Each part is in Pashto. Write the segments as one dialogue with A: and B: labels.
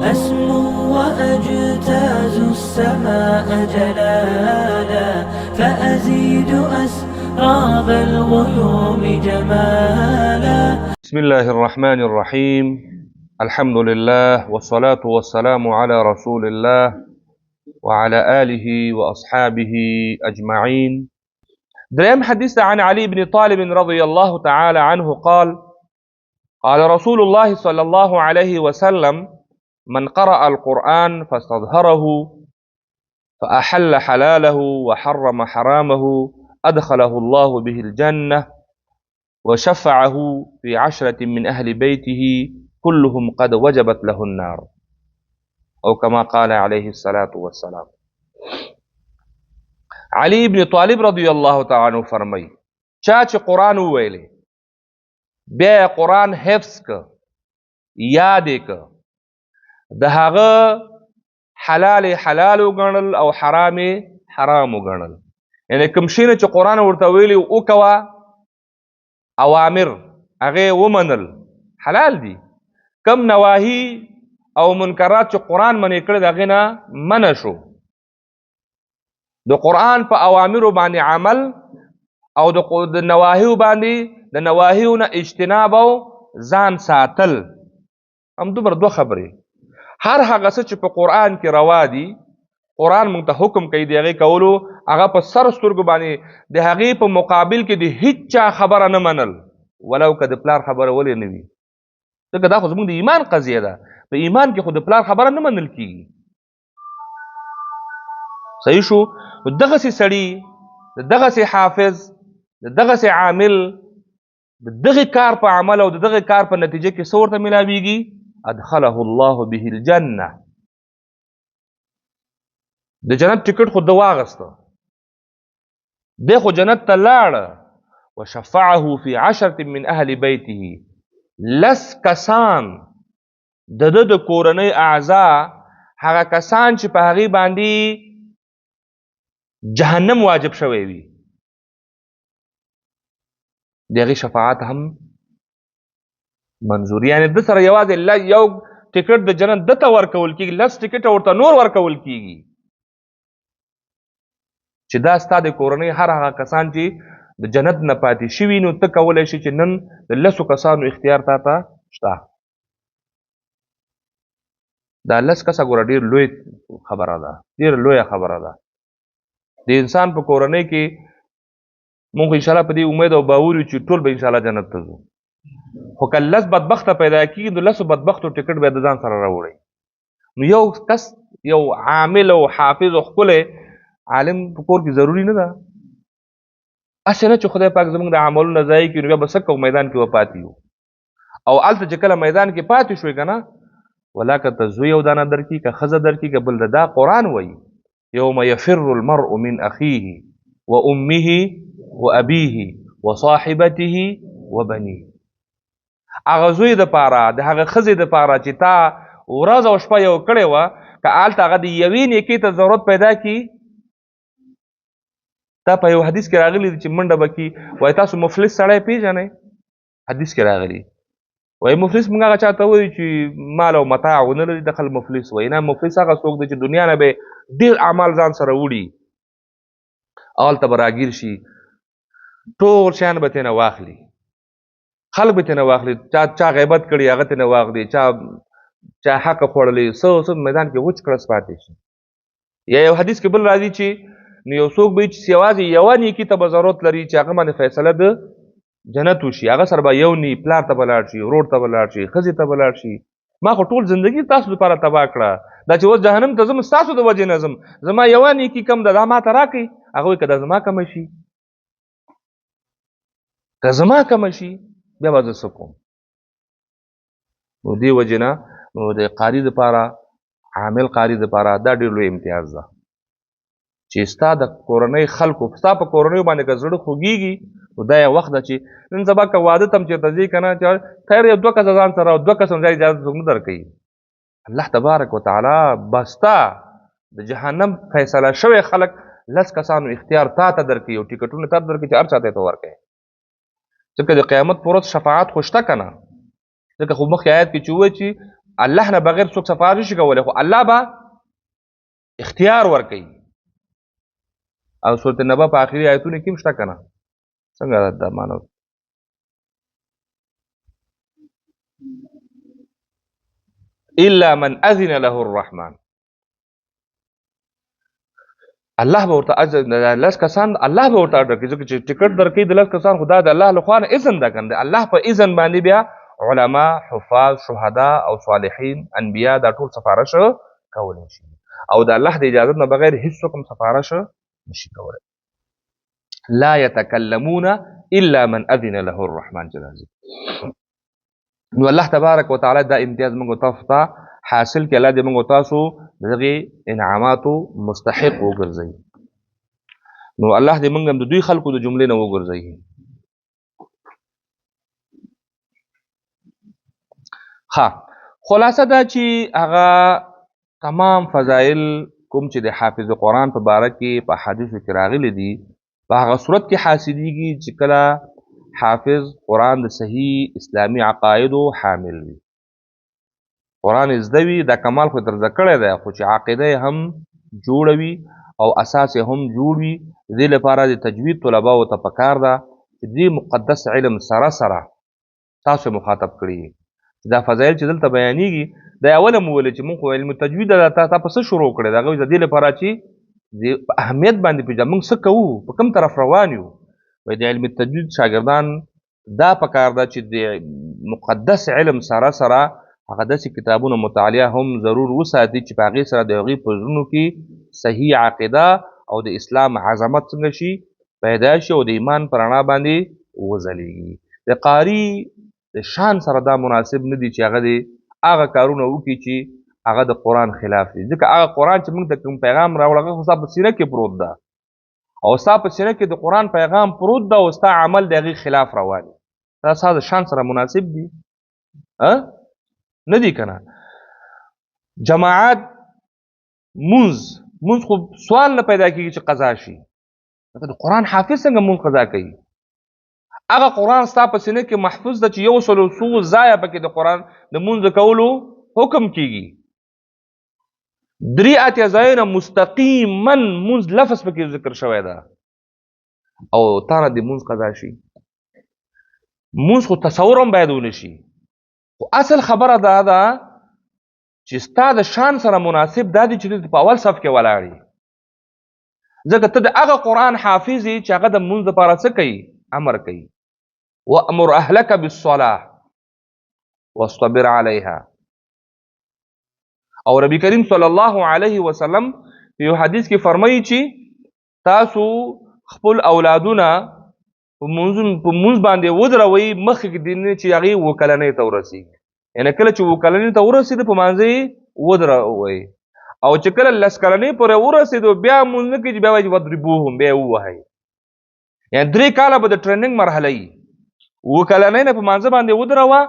A: أسمو وأجتاز السماء جلالا فأزيد أسراب الغيوم جمالا.
B: بسم الله الرحمن الرحيم. الحمد لله والصلاة والسلام على رسول الله وعلى آله وأصحابه أجمعين. دريم حديث عن علي بن طالب رضي الله تعالى عنه قال: قال رسول الله صلى الله عليه وسلم: من قرأ القرآن فاستظهره فأحل حلاله وحرم حرامه أدخله الله به الجنة وشفعه في 10 من أهل بيته كلهم قد وجبت له النار، أو كما قال عليه الصلاة والسلام. علي بن طالب رضی الله تعالی عنہ فرمای چا چې قرآن وویلې بیا قرآن حفظ که یاد که د هغه حلال حلال وګڼل او حرام حرام وګڼل، یعنی کوم شی چې قرآن ورته ویلی او کوا اوامر هغه ومنل حلال دي، کم نواهی او منکرات چې قرآن منې کړی د هغې نه منع شو. د قرآن په اوامرو باندې عمل او د نواهیو باندې د نواهیو نه اجتناب او ځان ساتل، همدومره دوه خبرې. هر هغه څه چې په قرآن کې روا دي قرآن موږ ته حکم کوي د هغې کولو، هغه په سر سترګو باندې د هغې په مقابل کې د هیڅ چا خبره نه منل، ولو که د پلار خبره ولې نه وي، ځکه دا خو زموږ د ایمان قضیه ده. په ایمان کې خو د پلار خبره نه منل کېږي. صحیح شو؟ دغسې سړي، دغسې حافظ، دغسې عامل د دغې کار په عمل او د دغې کار په نتیجه کې څه ورته ملاویږي؟ ادخله الله به الجنه. د جنت ټکټ خو ده واغسته، دی خو جنت ته لاړه. وشفعه في 10 من اهل بیته، 10 کسان د ده د کورنۍ اعضا، هغه کسان چې په هغې باندې جهنم واجب شوی وي، د هغې شفاعت هم منظور، یعنی ده سره یوازې یو ټکټ د جنت ده ته ورکول کېږي، 10 ټکټه ورته نور ورکول کېږي چې دا ستا د کورنۍ هر هغه کسان چې د جنت نه پاتې شوي، نو ته کولی شي چې نن د 10 کسانو اختیار تا ته شته. دا 10 کسه ګوره ډېر لوی خبره ده، ډېره لویه خبره ده. د انسان په کورنۍ کې مونږ انشاءالله په دې امید او باور یو چې ټول به انشاءالله جنت ته ځو، خو که 10 بدبخته پیدا کېږي نو 10 بدبختو ټکټ به د ځان سره راوړئ. نو یو کس، یو عامل او حافظ او ښکلی عالم په کور کې ضروري نه ده. هسې نه چې خدای پاک زموږ د عملونه ضایع کړي نو بیا به څه کوو، میدان کې به پاتې یو. او هلته چې کله میدان کې پاتې شوې که نه، ولا که ته زوی یو دانه درکړي که ښځه درکړي که بل ده، دا قرآن وایي یوم یفر المرء من اخیه و امه و ابیه و صاحبته و بنیه. هغه زوی دپاره، د هغه ښځې دپاره چې تا ورځ او شپه یو کړې وه، که هلته هغه د یوې نیکۍ ته ضرورت پیدا کړي. دا په یو حدیث کې راغلی دی چې منډه به کړي، وایي تاسو مفلس سړی پیژنئ؟ حدیث کې راغلی وایي مفلس موږ هغه چاته وایو چې مال او متاع ونه لري، دخل مفلس وایي. نه، مفلس هغه څوک دی چې دنیا نه به ډېر اعمال ځان سره وړي او هلته به راګیر شي، ټول شیان به ترېنه واخلي، خلک به ترېنه واخلي، چا غیبت کړي هغه ترېنه واخلي، چا حق خوړلی څه میدان کې وچ کړس پاتې شي. یا یو حدیث کې بل راځي چې نو یو څوک به چې یوازې یوه نیکي ته به ضرورت لري چې هغه باندې فیصله د جنت وشي، هغه سره به یو نی پلار ته به لاړ شي، ورور ته به لاړ شي، ښځې ته به لاړ شي. ما خو ټول زندگی تاسو لپاره تباه کړه، دا چې اوس جهنم ته ځم ستاسو د وجې نه ځم، زما یوه نیکي کم ده، دا ما ته راکړئ. هغه وایي که دا زما کمه شي، که زما کمه شي بیا به زه څه کوم؟ نو دې وجې نه نو د قاري دپاره، عامل قاري دپاره دا ډېر لوی امتیاز ده چې ستا د کورنۍ خلکو، ستا په کورنیو باندې که زړه خوږېږي نو دا یو وخت ده چې نن سبا که واده ته هم چېرته ځې که نه، خیر یو 2 کسه ځان سره او 2 کسه ځای اجازه څوک نه درکوي. الله تبارک وتعالی بستا د جهنم فیصله شوی خلک 10 کسانو اختیار تا ته درکوي او ټکټونه تا ته درکوي چې هر چا ته یې ته ورکوي. ځکه د قیامت پر ورځ شفاعت خو شته که نه؟ ځکه خو مخکې آیت کې چې ووایي چې الله نه بغیر څوک صفا نشي کولی خو الله به اختیار ورکوي او سورة نبا په آخري آیتونو کې هم شته که نه څنګه دا معنی الا من اذن له الرحمن الله به ورته لس کسان الله به ورته اډر کوي ځکه چې ټکټ درکوي د لس کسان خو دا د الله له خوا نه اذن ده که نه الله په اذن باندې بیا علما حفاظ شهدا او صالحین انبیا دا ټول سفارش کولی شي او د الله د اجازت نه بغیر هیڅ کوم سفارش نشي کولی لا يتكلمون الا من اذن له الرحمن جل نو الله تبارک وتعالى دا امتیاز موږ تاسو ته حاصل کړي الله دې موږ تاسو دغه انعاماتو مستحق وګرځي نو الله دې موږ د دوی خلکو د جملې نه وګرځي ها خلاصه دا چې هغه تمام فضایل کوم چې د حافظ قرآن په باره کې په حدیثو کې راغلي دي په هغه صورت کې حاصلېږي چې کله حافظ قرآن د صحیح اسلامي عقایدو حامل وي قرآن زده وي دا کمال خو درزده کړی دی خو چې عقیده یې هم جوړه وي او اساس یې هم جوړ وي د دې لپاره د تجوید طلباو ته پکار ده چې دې مقدس علم سره سره تاسو مخاطب کړي دا فضایل چې دلته بیانېږي دا اوله مو ویلې چې موږ خو علم تجوید تا په څه شروع کړی د هغوی د دې لپاره چې په اهمیت باندې پېژنو موږ څه کوو په کوم طرف روان یو وایي د علم تجوید شاګردان دا پکار ده چې د مقدس علم سره سره هغه داسې کتابونو مطالعه هم ضرور وساتي چې په هغې سره د هغوی په زړونو کې صحیح عقیده او د اسلام عظمت څنګه شي پیدا شي او د ایمان په رڼا باندې وځلیږي د قاري د شان سره دا مناسب نه دي چې هغه د هغه کارونه وکړي چې هغه د قرآن خلاف دي ځکه هغه قرآن چې موږ ته کوم پیغام راوړ هغه خو ستا په سینه کې پروت ده او ستا په سینه کې د قرآن پیغام پروت ده او ستا عمل د هغې خلاف روان دي دا ستا د شان سره مناسب دي نه دي که نه جماعت مونځ خو سوال نه پیدا کېږي چې قضا شي د قرآن حافظ څنګه مونځ قضا کوي هغه قرآن ستا په سینه کې محفوظ ده چې 100 ځایه پکې د قرآن د مونځ کولو حکم کېږي 3 اتیا ځایونه مستقیما مونځ لفظ پکې ذکر شوی ده او تا نه د مونځ قضا شي مونځ خو تصور هم باید ونه شي خو اصل خبره دا ده چې ستا د شان سره مناسب دا دی چې په اول صف کې ولاړ یې ځکه ته د هغه قرآن حافظ یې چې هغه د مونځ دپاره څه کوي امر کوي وامر اهلک بالصلاة واصطبر علیها او ربی کریم صلی الله علیه وسلم په یو حدیث کې فرمایي چې تاسو خپل اولادونه په مونځ باندې ودروئ مخکې کې دې چې هغې 7 کلنۍ ته ورسېږي یعنې کله چې 7 کلنۍ ته ورسېده په مانځه یې ودروئ او چې کله 10 کلنۍ پورې ورسېدو بیا مونځ نه کوي چې بیا وایي چې وضربوهم بیا یې ووهئ یعنې 3 کاله به د ټریننګ مرحله وي 7 کلنۍ نه په مانځه باندې ودروه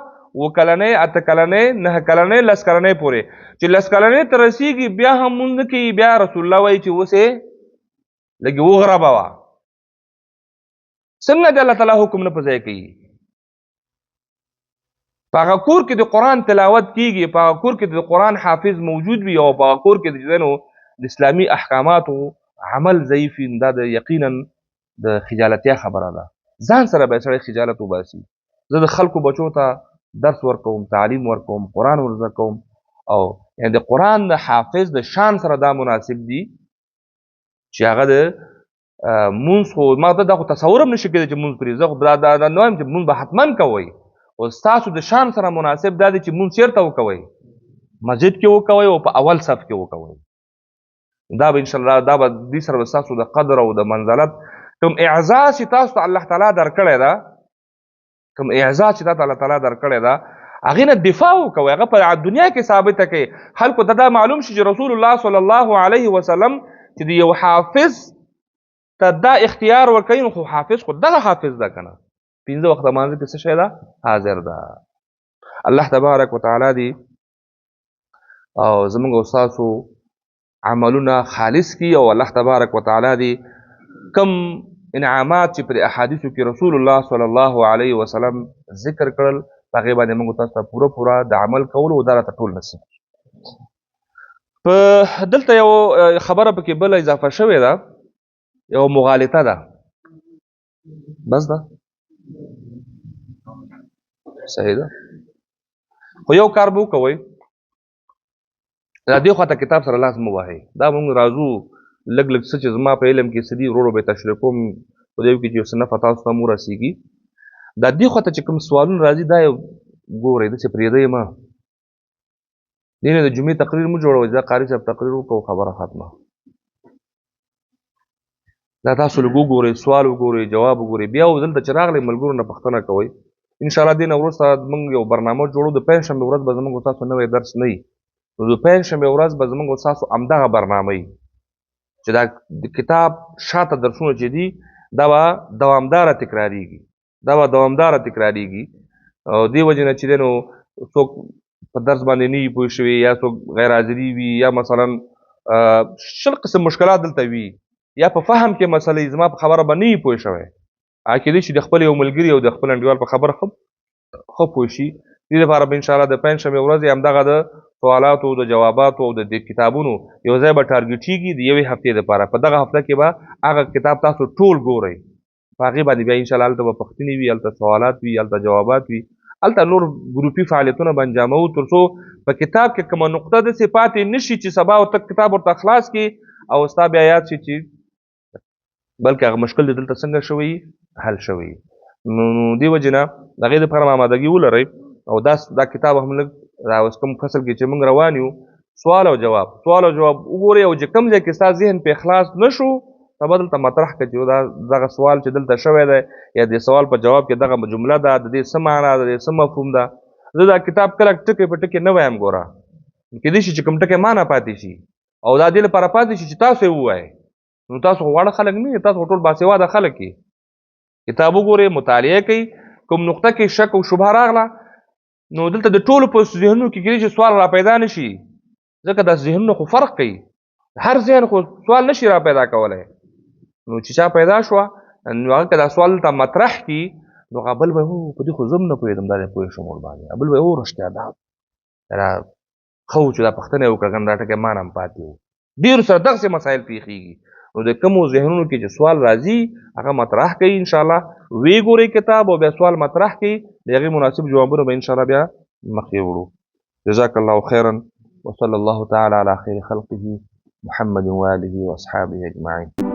B: 7 کلنۍ 8 کلنۍ 9 کلنۍ 10 کلنۍ پورې چې 10 کلنۍ ته رسېږي بیا هم مونځ نه کوي بیا رسول الله وایي چې اوس یې لږې وغربوه څنګه د الله تعالی حکم نه په ځای کوي په هغه کور کې د قرآن تلاوت کېږي په هغه کور کې د قرآن حافظ موجود وي او په هغه کور کې د اسلامي احکاماتو عمل ضعیف وي دا د یقینا د خجالتیا خبره ده ځان سره به سړی خجالت وباسي زه د خلکو بچو ته درس ورکوم تعلیم ورکوم قرآن ورزده کوم او یعنې د قرآن د حافظ د شان سره دا مناسب دي چې هغه د مونځ خو ما ته دا خو تصور هم نشي کېدی چې مونځ پرې زه خو دا نه وایم چې مونځ به حتما کوئ او ستاسو د شان سره مناسب دا دی چې مونځ چېرته وکوئ مسجد کې وکوئ او په اول صف کې وکوئ دا به انشاءالله دا به دې سره به ستاسو د قدر او د منزلت کوم اعزاز چې تاسو ته الله تعالی درکړی ده کوم اعزاز چې تاسو الله تعالی درکړی ده هغې نه دفاع وکوئ هغه په دنیا کې ثابته کړئ خلکو ته دا معلوم شي چې رسول الله صلی الله علیه وسلم چې د یو حافظ ته دا اختیار ورکوي نو خو حافظ خو دغه حافظ ده که نه 5 وخته مانځه کې څه شی ده حاضر ده الله تبارک وتعالی دی او زموږ او ستاسو عملونه خالص کړي او الله تبارک وتعالی دی کم انعامات چې پر احادیثو کې رسول الله صلی الله علیه وسلم ذکر کړل په هغې باندې موږ تاسو ته پوره د عمل کولو دا راته ټول نصیب په دلته یو خبره پکې بله اضافه شوې ده یو مغالطه ده بس ده صحیح ده خو یو کار به وکوئ دا دې خواته کتاب سره لاس مه وهئ دا موږ راځو لږ لږ څه چې زما په علم کې څه دي ورو ورو به یې تشریح کوم په دې کې چې یو څه نفع تاسو ته هم ورسېږي دا دې خواته چې کوم سوالونه راځي دا یو ګورئ داسې پرېږدئ مه دې نه د جمعې تقریر مه جوړوئ دا قاري صاحب تقریر وکړو خبره ختمه دا تاسو لږ وګورئ سوال وګورئ جواب وګورئ بیا دلته چې راغلی ملګرو نه پوښتنه کوئ انشاءالله دې نه وروسته موږ یو برنامه جوړو د پنجشنبې ورځ به زموږ ستاسو نوی درس نه وي نو د پنجشنبې ورځ به زموږ ستاسو همدغه برنامه وي چې دا د کتاب شاته درسونه چې دي دا به دوامداره تکراریږي او دې وجې نه چې دی نو څوک په درس باندې نه وي پوه شوي یا څوک غیر حاضري وي یا مثلا شل قسم مشکلات دلته وي یا په فهم کې مسلې زما په خبره به نه وي پوه شوی کېدای شي د خپل یو ملګري او د خپل انډیوال په خبره ښه پوه شي دې لپاره به انشاءالله د پنجشنبې ورځې همدغه د سوالاتو د جواباتو او د کتابونو یو ځای به ټارګېټېږي د یوې هفتې دپاره په دغه هفته کې به هغه کتاب تاسو ټول ګورئ په هغې باندې بیا انشاءالله هلته به پوښتنې وي هلته سوالات وي هلته جوابات وي هلته نور ګروپي فعالیتونه به انجاموو تر څو په کتاب کې کومه نقطه داسې پاتې نه شي چې سبا ورته کتاب ورته خلاص کړي او ستا بیا یاد شي چې بلکې هغه مشکل دې دلته څنګه شوی حل شوی نو دې وجې نه د هغې دپاره آمادګي ولرئ او دا کتاب هم لږ دا اوس کوم فصل کې چې موږ روان یو سوال او جواب وګورئ او چې کوم ځای کې ستا ذهن پې خلاص نه شو ته به دلته مطرح کړه چې دغه سوال چې دلته شوی دی یا د سوال په جواب کې دغه جمله ده د دې څه معنا ده د دې څه مفهوم ده زه دا کتاب کله ټکي په ټکي نه وایم ګوره کېدای شي چې کوم ټکی مانا پاتې شي او دا دې لپاره پاتې شي چې تاسو یې ووایئ نو تاسو خو واړه خلک نه یې تاسو خو ټول باسواده خلک یې کتاب وګورئ مطالعه کوئ کوم نقطه کې شک او شبهه راغله نو دلته د ټولو په ذهنونو کې کېدای شي سوال را پیدا نه شي ځکه دا ذهنونه خو فرق کوي هر ذهن خو سوال نه شي را پیدا کولی نو چې چا پیدا شوه نو هغه که دا سوال دلته مطرح کړي نو هغه بل به په دې خو زه هم نه پوهېدم دا دی پوه شوم ورباندې بل به رښتیا دا ښه و چې دا پوښتنه یې وکړه کنه دا ټکی ما نه هم پاتې و ډېرو سره دغسې مسایل پېښېږي نو د کومو ذهنونو کې چې سوال راځي هغه مطرح کوي انشاءالله وی ګورئ کتاب او بیا سوال مطرح کوي د هغې مناسب جوابونه به انشاءالله بیا مخکې وړو جزاک الله خیرا وصلی الله تعالی علی خیر خلقه محمد وآله واصحابه اجمعین